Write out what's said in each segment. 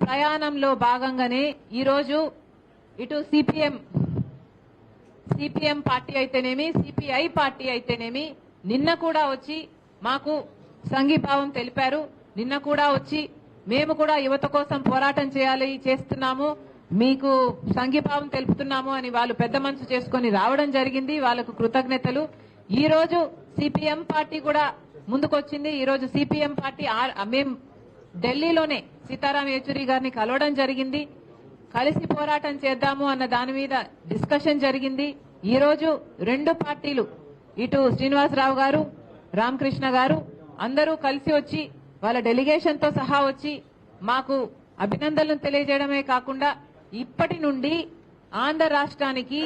ప్రయాణంలో భాగంగానే ఈరోజు ఇటు సిపిఎం పార్టీ అయితేనేమి, సిపిఐ పార్టీ అయితేనేమి నిన్న కూడా వచ్చి మాకు సంఘీభావం తెలిపారు. నిన్న కూడా వచ్చి మేము కూడా యువత కోసం పోరాటం చేస్తున్నాము, మీకు సంఘీభావం తెలుపుతున్నాము అని వాళ్ళు పెద్ద మనసు చేసుకుని రావడం జరిగింది. వాళ్ళకు కృతజ్ఞతలు. ఈ రోజు సిపిఎం పార్టీ కూడా ముందుకొచ్చింది. ఈ రోజు సిపిఎం పార్టీ మేము ఢిల్లీలోనే సీతారాం యేచూరి గారిని కలవడం జరిగింది. కలిసి పోరాటం చేద్దాము అన్న దాని మీద డిస్కషన్ జరిగింది. ఈ రోజు రెండు పార్టీలు ఇటు శ్రీనివాసరావు గారు, రామకృష్ణ గారు అందరూ కలిసి వచ్చి వాళ్ళ డెలిగేషన్ తో సహా వచ్చి మాకు అభినందనలు తెలియజేయడమే కాకుండా ఇప్పటి నుండి ఆంధ్ర రాష్ట్రానికి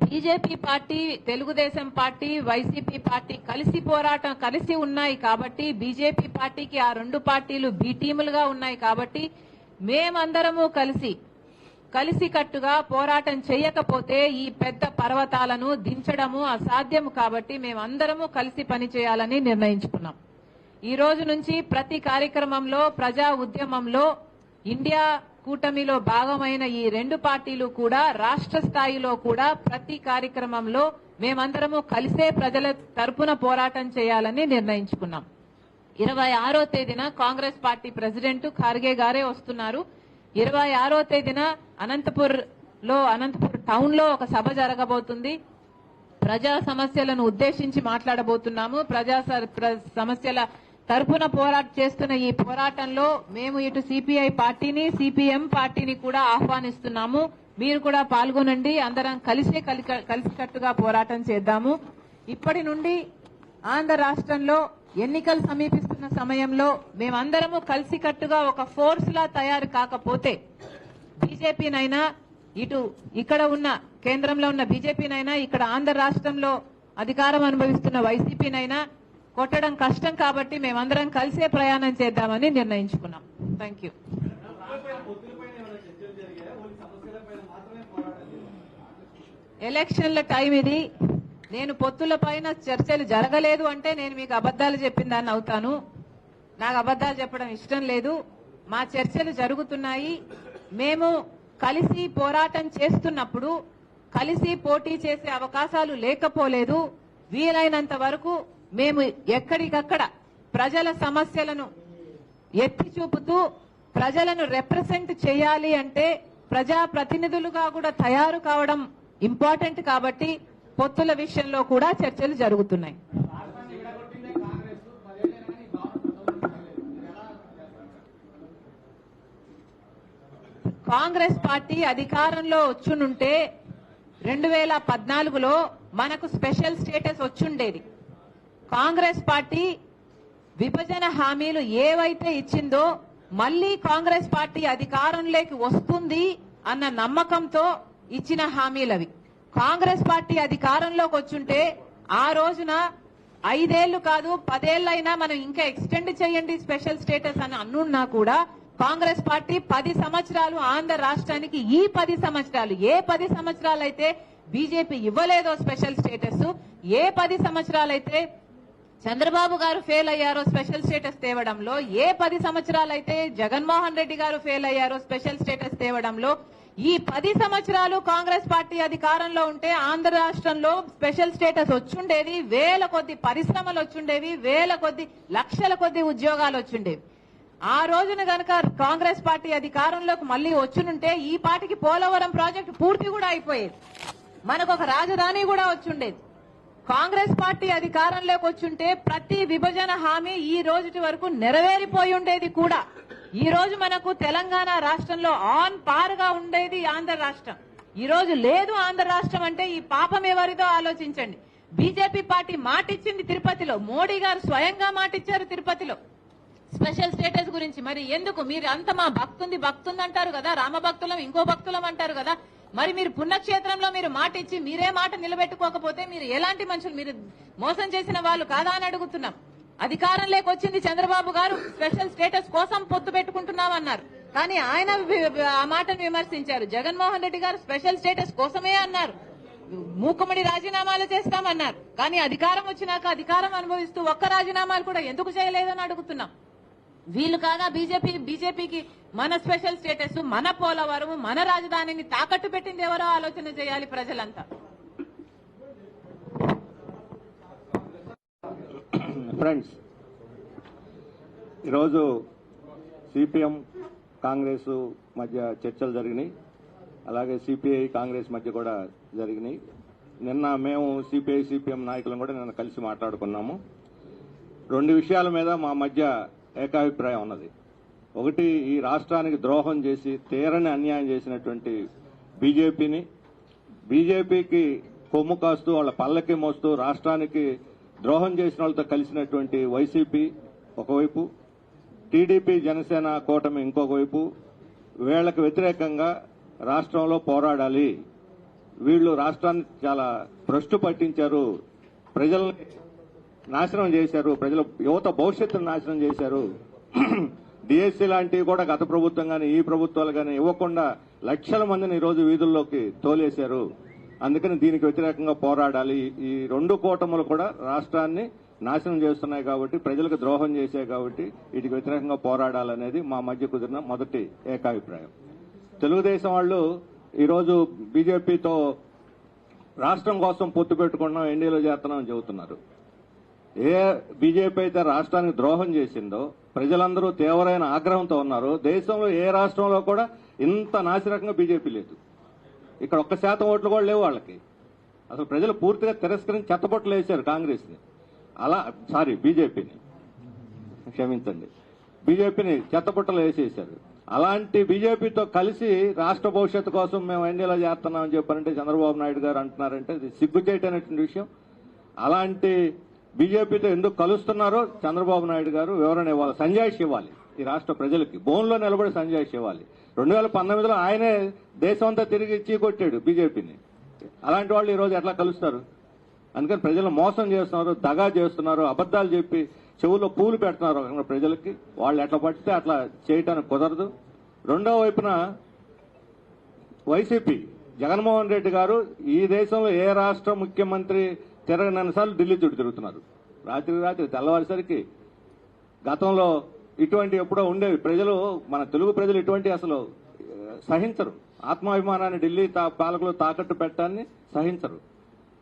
BJP party, Telugu Desam party, YCP party కలిసి ఉన్నాయి కాబట్టి బీజేపీ పార్టీకి ఆ రెండు పార్టీలు బి టీములుగా ఉన్నాయి కాబట్టి మేమందరము కలిసికట్టుగా పోరాటం చేయకపోతే ఈ పెద్ద పర్వతాలను దించడము అసాధ్యం కాబట్టి మేమందరము కలిసి పనిచేయాలని నిర్ణయించుకున్నాం. ఈ రోజు నుంచి ప్రతి కార్యక్రమంలో, ప్రజా ఉద్యమంలో ఇండియా కూటమిలో భాగమైన ఈ రెండు పార్టీలు కూడా రాష్ట్ర స్థాయిలో కూడా ప్రతి కార్యక్రమంలో మేమందరము కలిసే ప్రజల తరపున పోరాటం చేయాలని నిర్ణయించుకున్నాం. 26వ తేదీన కాంగ్రెస్ పార్టీ ప్రెసిడెంట్ ఖార్గే గారే వస్తున్నారు. 26వ తేదీన అనంతపూర్ టౌన్ లో ఒక సభ జరగబోతుంది. ప్రజా సమస్యలను ఉద్దేశించి మాట్లాడబోతున్నాము. ప్రజా సమస్యల తరపున పోరాటం చేస్తున్న ఈ పోరాటంలో మేము ఇటు సిపిఐ పార్టీని, సిపిఎం పార్టీని కూడా ఆహ్వానిస్తున్నాము. మీరు కూడా పాల్గొనండి. అందరం కలిసికట్టుగా పోరాటం చేద్దాము. ఇప్పటి నుండి ఆంధ్ర రాష్ట్రంలో ఎన్నికలు సమీపిస్తున్న సమయంలో మేమందరము కలిసికట్టుగా ఒక ఫోర్స్ లా తయారు కాకపోతే బీజేపీనైనా, ఇటు ఇక్కడ ఉన్న కేంద్రంలో ఉన్న బీజేపీనైనా, ఇక్కడ ఆంధ్ర రాష్ట్రంలో అధికారం అనుభవిస్తున్న వైసీపీనైనా కొట్టడం కష్టం కాబట్టి మేమందరం కలిసే ప్రయాణం చేద్దామని నిర్ణయించుకున్నాం. Thank you. ఎలక్షన్ల టైం ఇది. నేను పొత్తుల పైన చర్చలు జరగలేదు అంటే నేను మీకు అబద్దాలు చెప్పిందాన్ని అవుతాను. నాకు అబద్దాలు చెప్పడం ఇష్టం లేదు. మా చర్చలు జరుగుతున్నాయి. మేము కలిసి పోరాటం చేస్తున్నప్పుడు కలిసి పోటీ చేసే అవకాశాలు లేకపోలేదు. వీలైనంత వరకు మేము ఎక్కడికక్కడ ప్రజల సమస్యలను ఎత్తి చూపుతూ ప్రజలను రిప్రజెంట్ చేయాలి అంటే ప్రజా ప్రతినిధులుగా కూడా తయారు కావడం ఇంపార్టెంట్ కాబట్టి పొత్తుల విషయంలో కూడా చర్చలు జరుగుతున్నాయి. కాంగ్రెస్ పార్టీ అధికారంలో వచ్చునుంటే 2014లో మనకు స్పెషల్ స్టేటస్ వచ్చుండేది. కాంగ్రెస్ పార్టీ విభజన హామీలు ఏవైతే ఇచ్చిందో మళ్లీ కాంగ్రెస్ పార్టీ అధికారంలోకి వస్తుంది అన్న నమ్మకంతో ఇచ్చిన హామీలవి. కాంగ్రెస్ పార్టీ అధికారంలోకి వచ్చుంటే ఆ రోజున 5 ఏళ్లు కాదు 10 ఏళ్లైనా మనం ఇంకా ఎక్స్టెండ్ చేయండి స్పెషల్ స్టేటస్ అని అనున్నా కూడా కాంగ్రెస్ పార్టీ 10 సంవత్సరాలు ఆంధ్ర రాష్ట్రానికి ఈ 10 సంవత్సరాలు ఏ 10 సంవత్సరాలైతే బీజేపీ ఇవ్వలేదో స్పెషల్ స్టేటస్, ఏ 10 సంవత్సరాలైతే చంద్రబాబు గారు ఫెయిల్ అయ్యారో స్పెషల్ స్టేటస్ తేవడంలో, ఏ 10 సంవత్సరాలైతే జగన్మోహన్ రెడ్డి గారు ఫెయిల్ అయ్యారో స్పెషల్ స్టేటస్ తేవడంలో, ఈ 10 సంవత్సరాలు కాంగ్రెస్ పార్టీ అధికారంలో ఉంటే ఆంధ్ర రాష్ట్రంలో స్పెషల్ స్టేటస్ వచ్చుండేది. వేల కొద్ది పరిశ్రమలు వచ్చుండేవి, వేల కొద్ది లక్షల కొద్ది ఉద్యోగాలు వచ్చుండేవి. ఆ రోజున గనక కాంగ్రెస్ పార్టీ అధికారంలోకి మళ్లీ వచ్చునుంటే ఈ పార్టీకి పోలవరం ప్రాజెక్టు పూర్తి కూడా అయిపోయేది. మనకు ఒక రాజధాని కూడా వచ్చుండేది. కాంగ్రెస్ పార్టీ అధికారంలోకి వచ్చుంటే ప్రతి విభజన హామీ ఈ రోజు వరకు నెరవేరిపోయి ఉండేది కూడా. ఈ రోజు మనకు తెలంగాణ రాష్ట్రంలో ఆన్ పార్గా ఉండేది ఆంధ్ర రాష్ట్రం. ఈ రోజు లేదు ఆంధ్ర రాష్ట్రం అంటే ఈ పాపం ఎవరిదో ఆలోచించండి. బీజేపీ పార్టీ మాటిచ్చింది తిరుపతిలో, మోడీ గారు స్వయంగా మాటిచ్చారు తిరుపతిలో స్పెషల్ స్టేటస్ గురించి. మరి ఎందుకు మీరు అంత మా భక్తుంది అంటారు కదా, రామ భక్తులం ఇంకో భక్తులం అంటారు కదా, మరి మీరు పుణ్యక్షేత్రంలో మీరు మాట ఇచ్చి మీరే మాట నిలబెట్టుకోకపోతే మీరు ఎలాంటి మనుషులు? మీరు మోసం చేసిన వాళ్ళు కాదా అని అడుగుతున్నాం. అధికారంలోకి వచ్చింది చంద్రబాబు గారు, స్పెషల్ స్టేటస్ కోసం పొత్తు పెట్టుకుంటున్నామన్నారు. కానీ ఆయన ఆ మాటను విమర్శించారు. జగన్మోహన్ రెడ్డి గారు స్పెషల్ స్టేటస్ కోసమే అన్నారు, మూకుమ్మడి రాజీనామాలు చేస్తామన్నారు. కానీ అధికారం వచ్చినాక అధికారం అనుభవిస్తూ ఒక్క రాజీనామాలు కూడా ఎందుకు చేయలేదని అడుగుతున్నాం. వీళ్ళు కాగా బీజేపీకి మన స్పెషల్ స్టేటస్, మన పోలవరం, మన రాజధానిని తాకట్టు పెట్టింది ఎవరో ఆలోచన చేయాలి ప్రజలంతా. ఫ్రెండ్స్, ఈరోజు సిపిఎం కాంగ్రెస్ మధ్య చర్చలు జరిగినాయి. అలాగే సిపిఐ కాంగ్రెస్ మధ్య కూడా జరిగినాయి. నిన్న మేము సిపిఐ సిపిఎం నాయకులను కూడా నిన్న కలిసి మాట్లాడుకున్నాము. రెండు విషయాల మీద మా మధ్య ఏకాభిప్రాయం ఉన్నది. ఒకటి, ఈ రాష్ట్రానికి ద్రోహం చేసి తీరని అన్యాయం చేసినటువంటి బీజేపీకి కొమ్ము కాస్తూ వాళ్ళ పల్లకి మోస్తూ రాష్ట్రానికి ద్రోహం చేసిన వాళ్ళతో కలిసినటువంటి వైసీపీ ఒకవైపు, టీడీపీ జనసేన కూటమి ఇంకొక వైపు, వీళ్లకు వ్యతిరేకంగా రాష్ట్రంలో పోరాడాలి. వీళ్లు రాష్ట్రాన్ని చాలా భ్రష్టు పట్టించారు, ప్రజల్ని నాశనం చేశారు, ప్రజల యువత భవిష్యత్తును నాశనం చేశారు. డిఎస్సీ లాంటివి కూడా గత ప్రభుత్వం కానీ ఈ ప్రభుత్వాలు కానీ ఇవ్వకుండా లక్షల మందిని ఈరోజు వీధుల్లోకి తోలేశారు. అందుకని దీనికి వ్యతిరేకంగా పోరాడాలి. ఈ రెండు కూటములు కూడా రాష్ట్రాన్ని నాశనం చేస్తున్నాయి కాబట్టి, ప్రజలకు ద్రోహం చేశాయి కాబట్టి వీటికి వ్యతిరేకంగా పోరాడాలనేది మా మధ్య కుదిరిన మొదటి ఏకాభిప్రాయం. తెలుగుదేశం వాళ్ళు ఈరోజు బీజేపీతో రాష్ట్రం కోసం పొత్తు పెట్టుకున్నాం, ఎన్డీఏలో చేస్తున్నామని చెబుతున్నారు. ఏ బీజేపీ అయితే రాష్ట్రానికి ద్రోహం చేసిందో ప్రజలందరూ తీవ్రమైన ఆగ్రహంతో ఉన్నారు. దేశంలో ఏ రాష్ట్రంలో కూడా ఇంత నాసిరకంగా బీజేపీ లేదు. ఇక్కడ 1% ఓట్లు కూడా లేవు వాళ్ళకి. అసలు ప్రజలు పూర్తిగా తిరస్కరించి చెత్తపొట్టలు వేశారు కాంగ్రెస్ని, బీజేపీని క్షమించండి, బీజేపీని చెత్తపొట్టలు వేసేశారు. అలాంటి బీజేపీతో కలిసి రాష్ట్ర భవిష్యత్తు కోసం మేము ఎన్డీఏలో చేస్తున్నామని చెప్పారంటే చంద్రబాబు నాయుడు గారు అంటున్నారంటే ఇది సిగ్గుచేటైనటువంటి విషయం. అలాంటి బీజేపీతో ఎందుకు కలుస్తున్నారో చంద్రబాబు నాయుడు గారు వివరణ ఇవ్వాలి, సంజాయిషి ఇవ్వాలి. ఈ రాష్ట్ర ప్రజలకి బోన్లో నిలబడి సంజాయిషి ఇవ్వాలి. 2019లో ఆయనే దేశం అంతా తిరిగి చీకొట్టాడు బీజేపీని. అలాంటి వాళ్ళు ఈరోజు ఎట్లా కలుస్తారు? అందుకని ప్రజలు మోసం చేస్తున్నారు, దగా చేస్తున్నారు, అబద్దాలు చెప్పి చెవుల్లో పూలు పెడుతున్నారు ప్రజలకి. వాళ్ళు ఎట్లా పడితే అట్లా చేయటానికి కుదరదు. రెండో వైపున వైసీపీ జగన్మోహన్ రెడ్డి గారు ఈ దేశంలో ఏ రాష్ట్ర ముఖ్యమంత్రి తిరగనన్నిసార్లు ఢిల్లీ చుట్టూ తిరుగుతున్నారు. రాత్రి తెల్లవారిసరికి గతంలో ఇటువంటి ఎప్పుడో ఉండేవి. ప్రజలు, మన తెలుగు ప్రజలు ఇటువంటి అసలు సహించరు. ఆత్మాభిమానాన్ని ఢిల్లీ పాలకులు తాకట్టు పెట్టడాన్ని సహించరు.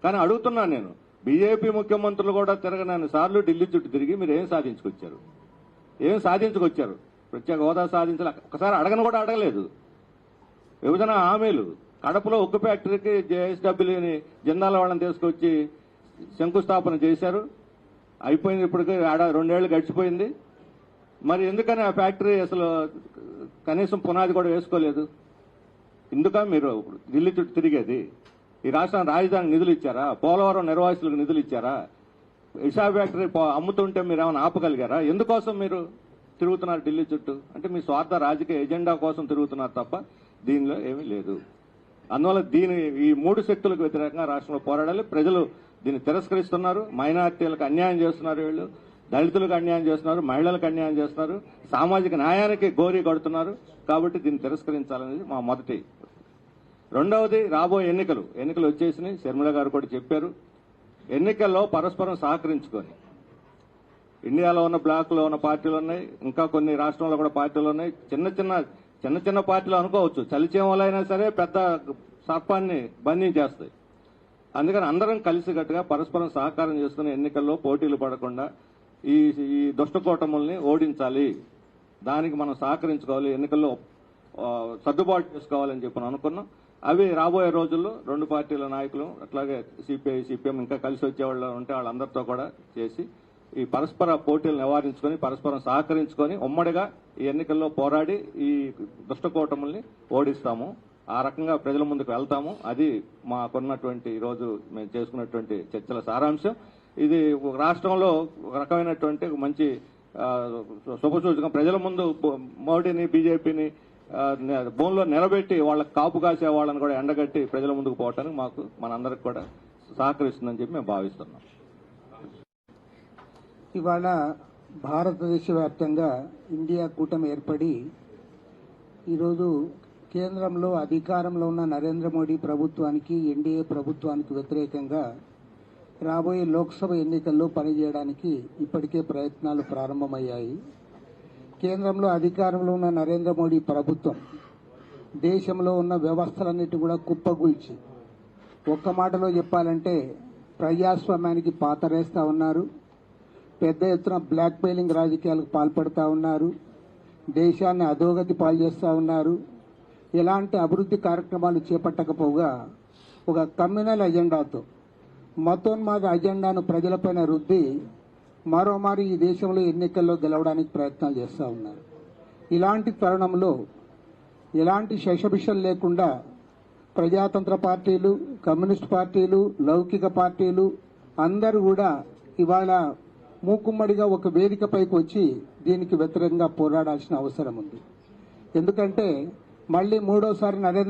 కానీ అడుగుతున్నాను నేను, బీజేపీ ముఖ్యమంత్రులు కూడా తిరగనన్ని సార్లు ఢిల్లీ చుట్టూ తిరిగి మీరు ఏం సాధించుకొచ్చారు? ప్రత్యేక హోదా సాధించాలి ఒకసారి అడగను కూడా అడగలేదు. విభజన హామీలు, కడపలో ఉక్కు ఫ్యాక్టరీకి జేఎస్డబ్ల్యూని జిందాల వాళ్ళని తీసుకొచ్చి శంకుస్థాపన చేశారు. అయిపోయింది, ఇప్పటికి 2 ఏళ్లు గడిచిపోయింది. మరి ఎందుకని ఆ ఫ్యాక్టరీ అసలు కనీసం పునాది కూడా వేసుకోలేదు? ఎందుక మీరు ఢిల్లీ చుట్టూ తిరిగేది? ఈ రాష్ట్రానికి రాజధానికి నిధులు ఇచ్చారా? పోలవరం నిర్వాసితులకు నిధులు ఇచ్చారా? ఇషా ఫ్యాక్టరీ అమ్ముతుంటే మీరు ఏమైనా ఆపగలిగారా? ఎందుకోసం మీరు తిరుగుతున్నారు ఢిల్లీ చుట్టూ? అంటే మీ స్వార్థ రాజకీయ ఎజెండా కోసం తిరుగుతున్నారు తప్ప దీనిలో ఏమీ లేదు. అందువల్ల ఈ 3 శక్తులకు వ్యతిరేకంగా రాష్ట్రంలో పోరాడాలి. ప్రజలు దీన్ని తిరస్కరిస్తున్నారు. మైనారిటీలకు అన్యాయం చేస్తున్నారు, వీళ్ళు దళితులకు అన్యాయం చేస్తున్నారు, మహిళలకు అన్యాయం చేస్తున్నారు, సామాజిక న్యాయానికి గోరీ కడుతున్నారు. కాబట్టి దీన్ని తిరస్కరించాలనేది మా మొదటి. రెండవది, రాబోయే ఎన్నికలు వచ్చేసినాయి. శర్మిల గారు కూడా చెప్పారు. ఎన్నికల్లో పరస్పరం సహకరించుకొని, ఇండియాలో ఉన్న బ్లాక్లో ఉన్న పార్టీలు ఉన్నాయి, ఇంకా కొన్ని రాష్ట్రంలో కూడా పార్టీలు ఉన్నాయి. చిన్న చిన్న పార్టీలు అనుకోవచ్చు, చలిచేమలైనా సరే పెద్ద సర్పాన్ని బంధించేస్తాయి. అందుకని అందరం కలిసికట్టుగా పరస్పరం సహకారం చేసుకుని ఎన్నికల్లో పోటీలు పడకుండా ఈ దుష్టకూటముల్ని ఓడించాలి. దానికి మనం సహకరించుకోవాలి, ఎన్నికల్లో సర్దుబాటు చేసుకోవాలని చెప్పి అనుకున్నాం. అవి రాబోయే రోజుల్లో 2 పార్టీల నాయకులు, అట్లాగే సిపిఐ సిపిఎం ఇంకా కలిసి వచ్చేవాళ్ళు ఉంటే వాళ్ళందరితో కూడా చేసి ఈ పరస్పర పోటీలు నివారించుకొని పరస్పరం సహకరించుకొని ఉమ్మడిగా ఈ ఎన్నికల్లో పోరాడి ఈ దుష్టకూటముల్ని ఓడిస్తాము. ఆ రకంగా ప్రజల ముందుకు వెళ్తాము. అది మాకున్నటువంటి ఈరోజు మేము చేసుకున్నటువంటి చర్చల సారాంశం. ఇది రాష్ట్రంలో ఒక రకమైనటువంటి మంచి శుభసూచకం. ప్రజల ముందు మోడీని బీజేపీని బోన్లో నిలబెట్టి వాళ్ళకి కాపు కాసే వాళ్ళని కూడా ఎండగట్టి ప్రజల ముందుకు పోవటానికి మనందరికి కూడా సహకరిస్తుందని చెప్పి మేము భావిస్తున్నాం. ఇవాళ భారతదేశ వ్యాప్తంగా ఇండియా కూటమి ఏర్పడి ఈరోజు కేంద్రంలో అధికారంలో ఉన్న నరేంద్ర మోడీ ప్రభుత్వానికి, ఎన్డీఏ ప్రభుత్వానికి వ్యతిరేకంగా రాబోయే లోక్సభ ఎన్నికల్లో పనిచేయడానికి ఇప్పటికే ప్రయత్నాలు ప్రారంభమయ్యాయి. కేంద్రంలో అధికారంలో ఉన్న నరేంద్ర మోడీ ప్రభుత్వం దేశంలో ఉన్న వ్యవస్థలన్నిటి కూడా కుప్పగూల్చి ఒక్క మాటలో చెప్పాలంటే ప్రజాస్వామ్యానికి పాతరేస్తా ఉన్నారు. పెద్ద ఎత్తున బ్లాక్ మెయిలింగ్ రాజకీయాలకు పాల్పడుతూ ఉన్నారు. దేశాన్ని అధోగతి పాలు చేస్తూ ఉన్నారు. ఎలాంటి అభివృద్ధి కార్యక్రమాలు చేపట్టకపోగా ఒక కమ్యూనల్ ఎజెండాతో మతోన్మాద అజెండాను ప్రజలపైన రుద్ది మరోమారి ఈ దేశంలో ఎన్నికల్లో గెలవడానికి ప్రయత్నాలు చేస్తూ ఉన్నారు. ఇలాంటి తరుణంలో ఎలాంటి శషభిషలు లేకుండా ప్రజాతంత్ర పార్టీలు, కమ్యూనిస్ట్ పార్టీలు, లౌకిక పార్టీలు అందరూ కూడా ఇవాళ మూకుమ్మడిగా ఒక వేదికపైకి వచ్చి దీనికి వ్యతిరేకంగా పోరాడాల్సిన అవసరం ఉంది. ఎందుకంటే మళ్లీ మూడోసారి నరేంద్ర